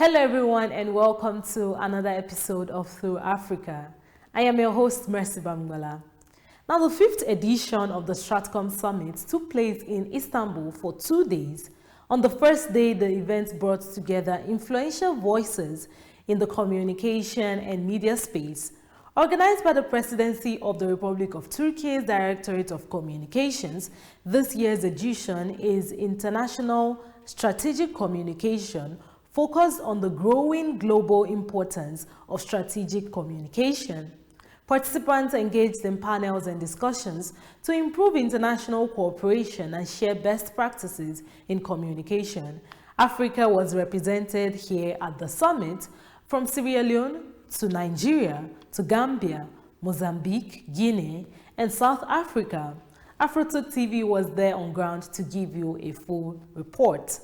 Hello everyone and welcome to another episode of Through Africa. I am your host Mercy Bamgbala. Now the 5th edition of the Stratcom Summit took place in Istanbul for 2 days. On the first day, the event brought together influential voices in the communication and media space. Organized by the Presidency of the Republic of Turkey's Directorate of Communications, this year's edition is International Strategic Communication, focused on the growing global importance of strategic communication. Participants engaged in panels and discussions to improve international cooperation and share best practices in communication. Africa was represented here at the summit, from Sierra Leone to Nigeria to Gambia, Mozambique, Guinea, and South Africa. AFROTURK TV was there on ground to give you a full report.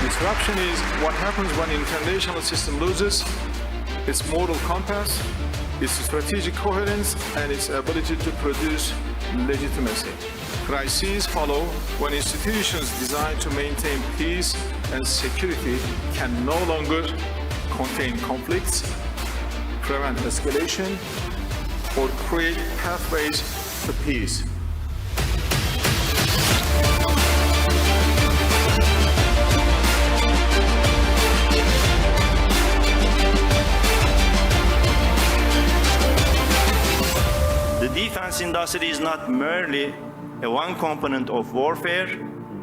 Disruption is what happens when an international system loses its moral compass, its strategic coherence, and its ability to produce legitimacy. Crises follow when institutions designed to maintain peace and security can no longer contain conflicts, prevent escalation, or create pathways to peace. The defense industry is not merely a one component of warfare,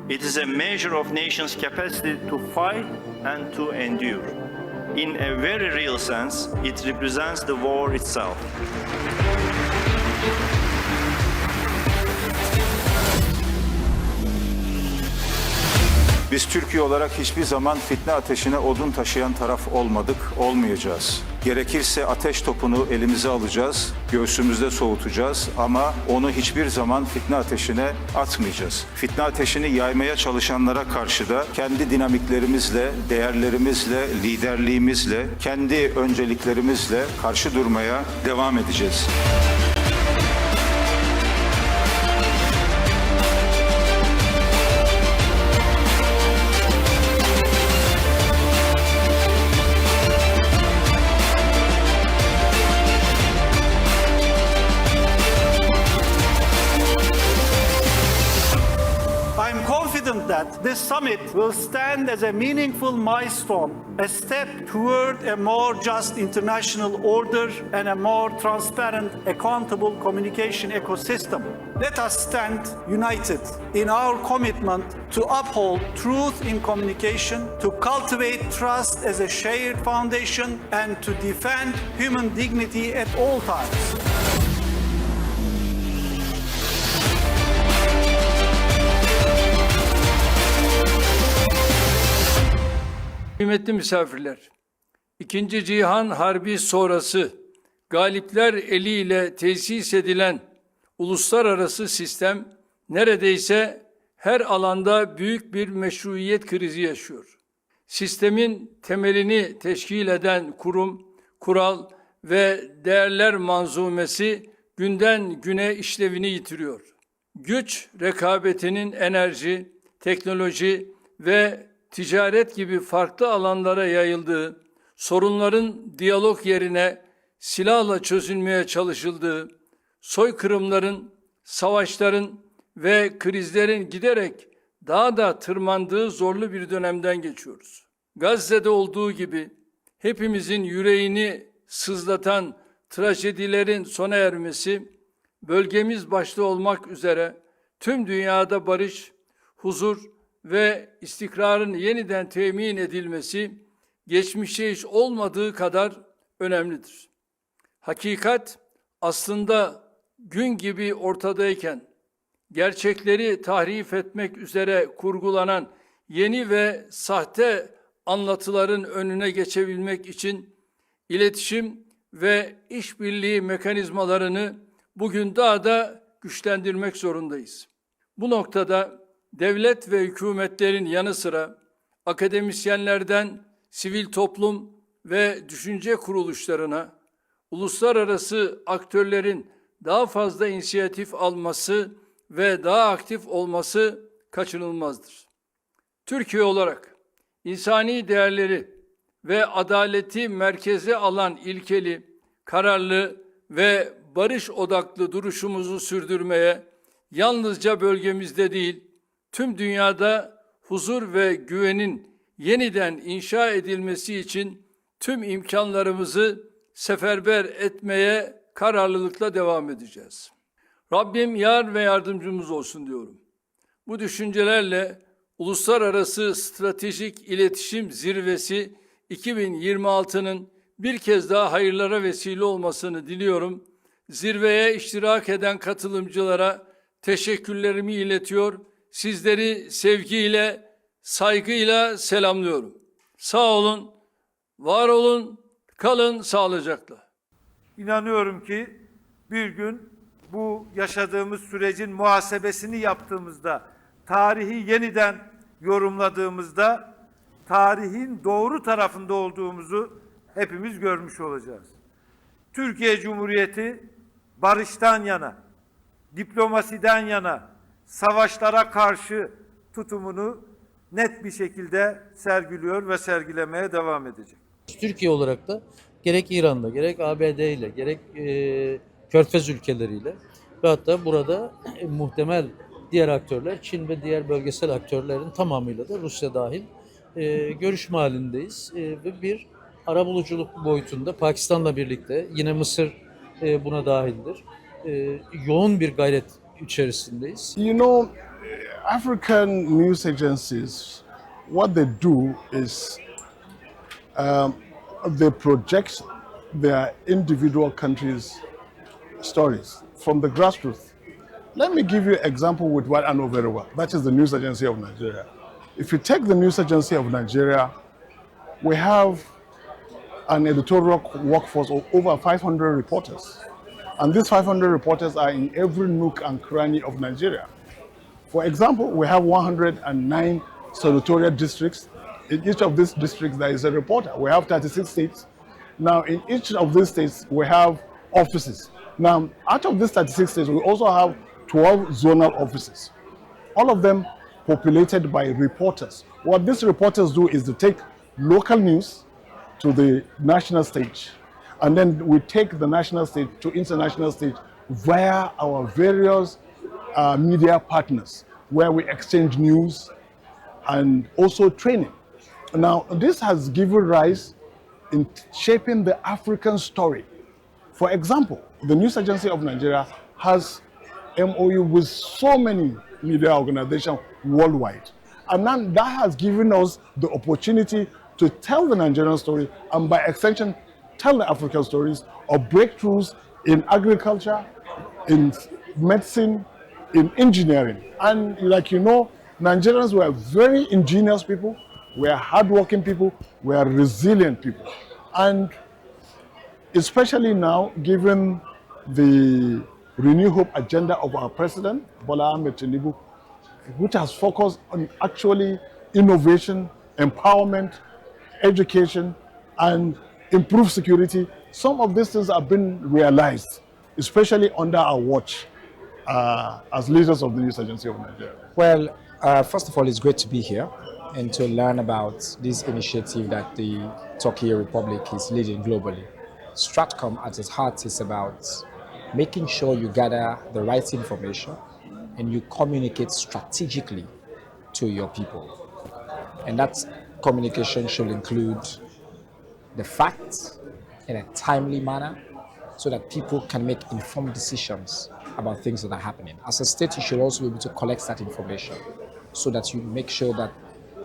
it is a measure of nations' capacity to fight and to endure. In a very real sense, it represents the war itself. Biz Türkiye olarak hiçbir zaman fitne ateşine odun taşıyan taraf olmadık, olmayacağız. Gerekirse ateş topunu elimize alacağız, göğsümüzde soğutacağız ama onu hiçbir zaman fitne ateşine atmayacağız. Fitne ateşini yaymaya çalışanlara karşı da kendi dinamiklerimizle, değerlerimizle, liderliğimizle, kendi önceliklerimizle karşı durmaya devam edeceğiz. I'm confident that this summit will stand as a meaningful milestone, a step toward a more just international order and a more transparent, accountable communication ecosystem. Let us stand united in our commitment to uphold truth in communication, to cultivate trust as a shared foundation, and to defend human dignity at all times. Kıymetli misafirler, İkinci Cihan Harbi sonrası galipler eliyle tesis edilen uluslararası sistem neredeyse her alanda büyük bir meşruiyet krizi yaşıyor. Sistemin temelini teşkil eden kurum, kural ve değerler manzumesi günden güne işlevini yitiriyor. Güç rekabetinin enerji, teknoloji ve ticaret gibi farklı alanlara yayıldığı, sorunların diyalog yerine silahla çözülmeye çalışıldığı, soykırımların, savaşların ve krizlerin giderek daha da tırmandığı zorlu bir dönemden geçiyoruz. Gazze'de olduğu gibi hepimizin yüreğini sızlatan trajedilerin sona ermesi, bölgemiz başta olmak üzere tüm dünyada barış, huzur ve istikrarın yeniden temin edilmesi geçmişte hiç olmadığı kadar önemlidir. Hakikat aslında gün gibi ortadayken gerçekleri tahrif etmek üzere kurgulanan yeni ve sahte anlatıların önüne geçebilmek için iletişim ve işbirliği mekanizmalarını bugün daha da güçlendirmek zorundayız. Bu noktada devlet ve hükümetlerin yanı sıra akademisyenlerden sivil toplum ve düşünce kuruluşlarına, uluslararası aktörlerin daha fazla inisiyatif alması ve daha aktif olması kaçınılmazdır. Türkiye olarak insani değerleri ve adaleti merkeze alan ilkeli, kararlı ve barış odaklı duruşumuzu sürdürmeye yalnızca bölgemizde değil, tüm dünyada huzur ve güvenin yeniden inşa edilmesi için tüm imkanlarımızı seferber etmeye kararlılıkla devam edeceğiz. Rabbim yar ve yardımcımız olsun diyorum. Bu düşüncelerle Uluslararası Stratejik İletişim Zirvesi 2026'nın bir kez daha hayırlara vesile olmasını diliyorum. Zirveye iştirak eden katılımcılara teşekkürlerimi iletiyor. Sizleri sevgiyle, saygıyla selamlıyorum. Sağ olun, var olun, kalın sağlıcakla. İnanıyorum ki bir gün bu yaşadığımız sürecin muhasebesini yaptığımızda, tarihi yeniden yorumladığımızda tarihin doğru tarafında olduğumuzu hepimiz görmüş olacağız. Türkiye Cumhuriyeti barıştan yana, diplomasiden yana, savaşlara karşı tutumunu net bir şekilde sergiliyor ve sergilemeye devam edecek. Türkiye olarak da gerek İran'da, gerek ABD ile, gerek Körfez ülkeleriyle ve hatta burada muhtemel diğer aktörler, Çin ve diğer bölgesel aktörlerin tamamıyla da Rusya dahil görüşme halindeyiz. Ve bir arabuluculuk boyutunda Pakistan'la birlikte, yine Mısır buna dahildir. Yoğun bir gayret içerisindeyiz. You know, African news agencies, what they do is they project their individual countries' stories from the grassroots. Let me give you an example with what I know very well. That is the News Agency of Nigeria. If you take the News Agency of Nigeria, we have an editorial workforce of over 500 reporters. And these 500 reporters are in every nook and cranny of Nigeria. For example, we have 109 senatorial districts. In each of these districts, there is a reporter. We have 36 states. Now, in each of these states, we have offices. Now, out of these 36 states, we also have 12 zonal offices. All of them populated by reporters. What these reporters do is to take local news to the national stage, and then we take the national stage to international stage via our various media partners, where we exchange news and also training. Now, this has given rise in shaping the African story. For example, the News Agency of Nigeria has MOU with so many media organizations worldwide. And now that has given us the opportunity to tell the Nigerian story, and by extension, tell the African stories of breakthroughs in agriculture, in medicine, in engineering. And like you know, Nigerians were very ingenious people, we are hardworking people, we are resilient people. And especially now, given the Renew Hope agenda of our president, Bola Ahmed Tinubu, which has focused on actually innovation, empowerment, education, and improved security, some of these things have been realized, especially under our watch as leaders of the News Agency of Nigeria. Well, first of all, it's great to be here and to learn about this initiative that the Turkey Republic is leading globally. Stratcom at its heart is about making sure you gather the right information and you communicate strategically to your people. And that communication should include the facts in a timely manner so that people can make informed decisions about things that are happening. As a state, you should also be able to collect that information so that you make sure that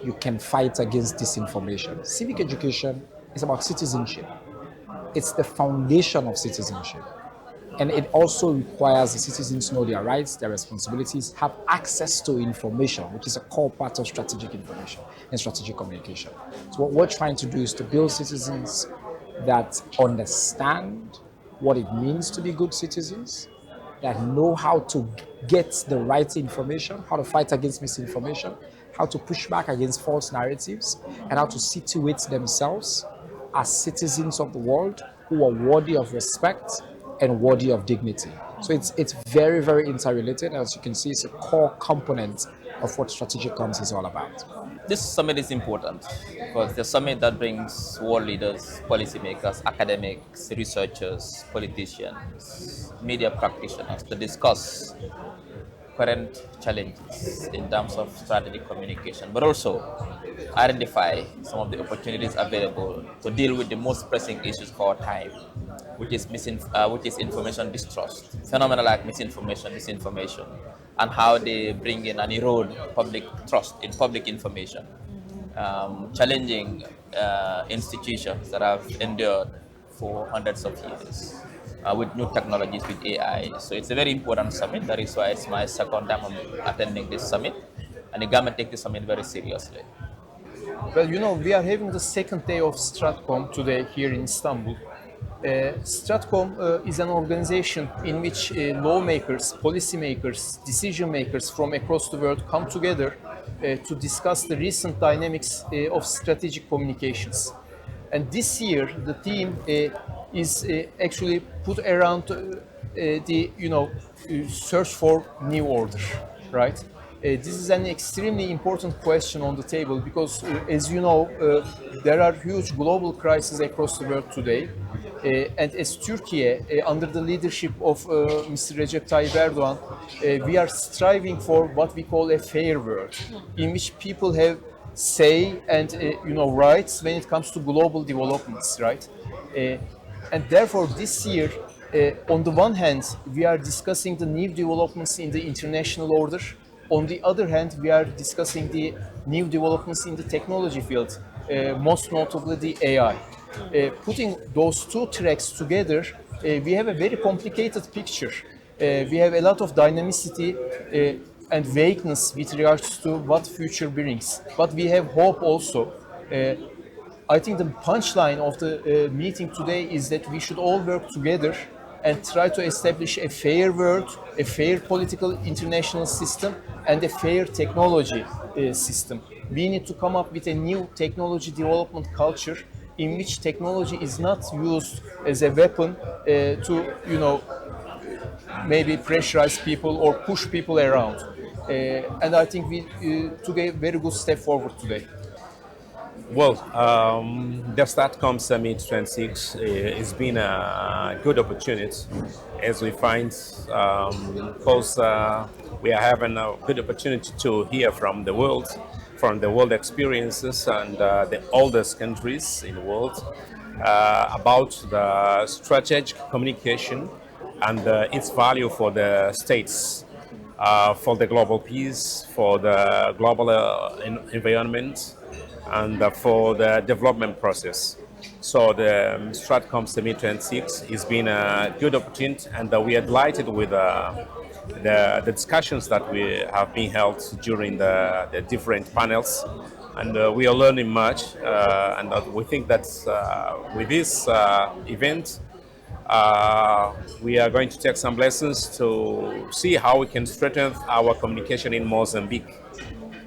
you can fight against disinformation. Civic education is about citizenship. It's the foundation of citizenship. And it also requires the citizens to know their rights, their responsibilities, have access to information, which is a core part of strategic information and strategic communication. So what we're trying to do is to build citizens that understand what it means to be good citizens, that know how to get the right information, how to fight against misinformation, how to push back against false narratives, and how to situate themselves as citizens of the world who are worthy of respect and worthy of dignity. So it's very, very interrelated. As you can see, it's a core component of what strategic comms is all about. This summit is important because the summit that brings world leaders, policymakers, academics, researchers, politicians, media practitioners to discuss current challenges in terms of strategic communication, but also identify some of the opportunities available to deal with the most pressing issues of our time, which is information distrust, phenomena like misinformation, disinformation, and how they bring in and erode public trust in public information, challenging institutions that have endured for hundreds of years. With new technologies, with AI. So it's a very important summit. That is why it's my second time I'm attending this summit. And the government takes this summit very seriously. Well, we are having the second day of Stratcom today here in Istanbul. Stratcom is an organization in which lawmakers, policymakers, decision makers from across the world come together to discuss the recent dynamics of strategic communications. And this year, the theme is actually put around the search for new order, right? This is an extremely important question on the table because, as you know, there are huge global crises across the world today. And as Turkey, under the leadership of Mr. Recep Tayyip Erdogan, we are striving for what we call a fair world, in which people have say and rights when it comes to global developments, right? And therefore, this year, on the one hand, we are discussing the new developments in the international order. On the other hand, we are discussing the new developments in the technology field, most notably the AI. Putting those two tracks together, we have a very complicated picture. We have a lot of dynamicity and vagueness with regards to what future brings. But we have hope also. I think the punchline of the meeting today is that we should all work together and try to establish a fair world, a fair political international system, and a fair technology system. We need to come up with a new technology development culture in which technology is not used as a weapon to, maybe pressurize people or push people around. And I think we took a very good step forward today. Well, the Stratcom Summit 26 has been a good opportunity as we find, because we are having a good opportunity to hear from the world experiences and the oldest countries in the world about the strategic communication and its value for the states, for the global peace, for the global environment, and for the development process. So the Stratcom Summit 26 has been a good opportunity, and we are delighted with the discussions that we have been held during the different panels, and we are learning much, and we think that with this event we are going to take some lessons to see how we can strengthen our communication in Mozambique.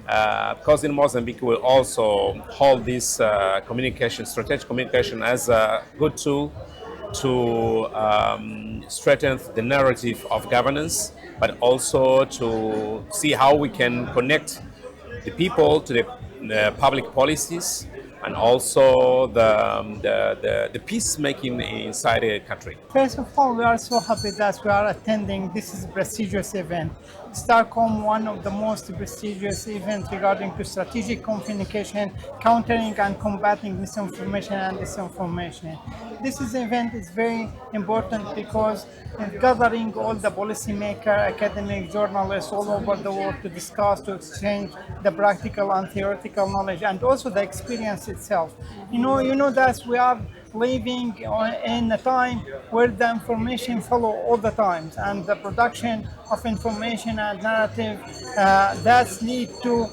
Because in Mozambique we also hold this strategic communication as a good tool to strengthen the narrative of governance, but also to see how we can connect the people to the public policies and also the peacemaking inside the country. First of all, we are so happy that we are attending this prestigious event. Stratcom, one of the most prestigious events regarding to strategic communication, countering and combating misinformation and disinformation. This event is very important because it's gathering all the policymakers, academic journalists all over the world to discuss, to exchange the practical and theoretical knowledge and also the experience itself. You know that we are living in a time where the information follow all the time, and the production of information and narrative that lead to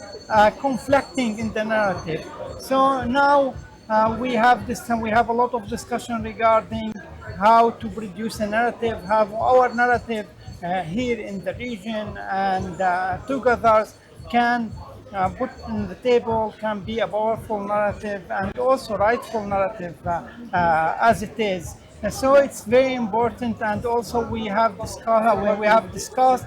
conflicting in the narrative. So now we have a lot of discussion regarding how to produce a narrative, how our narrative here in the region and together can put on the table can be a powerful narrative and also rightful narrative as it is. And so it's very important, and also we have discussed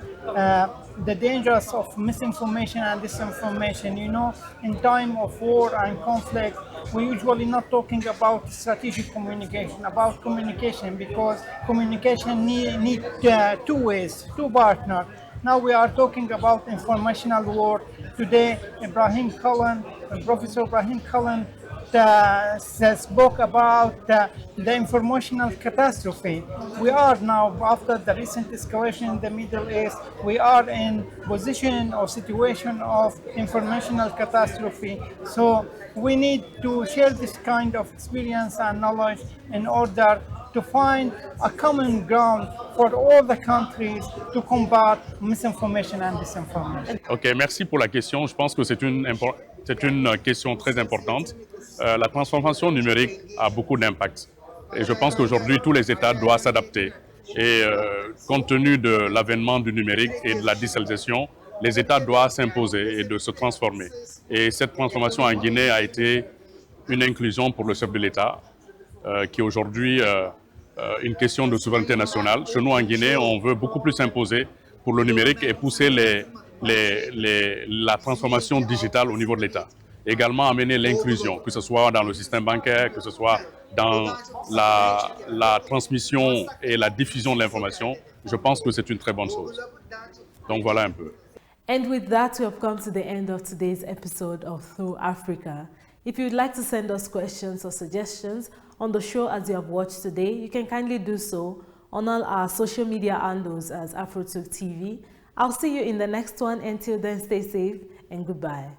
the dangers of misinformation and disinformation. You know, in time of war and conflict, we usually not talking about strategic communication, about communication, because communication need two ways, two partners. Now we are talking about informational war. Today, Professor Ibrahim Cullen spoke about the informational catastrophe. We are now, after the recent escalation in the Middle East, we are in position or situation of informational catastrophe. So we need to share this kind of experience and knowledge in order to find a common ground for all the countries to combat misinformation and disinformation. Ok, merci pour la question. Je pense que c'est une question très importante. La transformation numérique a beaucoup d'impact. Et je pense qu'aujourd'hui, tous les États doivent s'adapter. Et compte tenu de l'avènement du numérique et de la digitalisation, les États doivent s'imposer et de se transformer. Et cette transformation en Guinée a été une inclusion pour le chef de l'État, qui est aujourd'hui une question de souveraineté nationale. Chez nous, en Guinée, on veut beaucoup plus s'imposer pour le numérique et pousser la transformation digitale au niveau de l'État. Également amener l'inclusion, que ce soit dans le système bancaire, que ce soit dans la transmission et la diffusion de l'information. Je pense que c'est une très bonne chose. Donc voilà un peu. And with that, we have come to the end of today's episode of Through Africa. If you'd like to send us questions or suggestions on the show as you have watched today, you can kindly do so on all our social media handles as AFROTURK TV. I'll see you in the next one. Until then, stay safe and goodbye.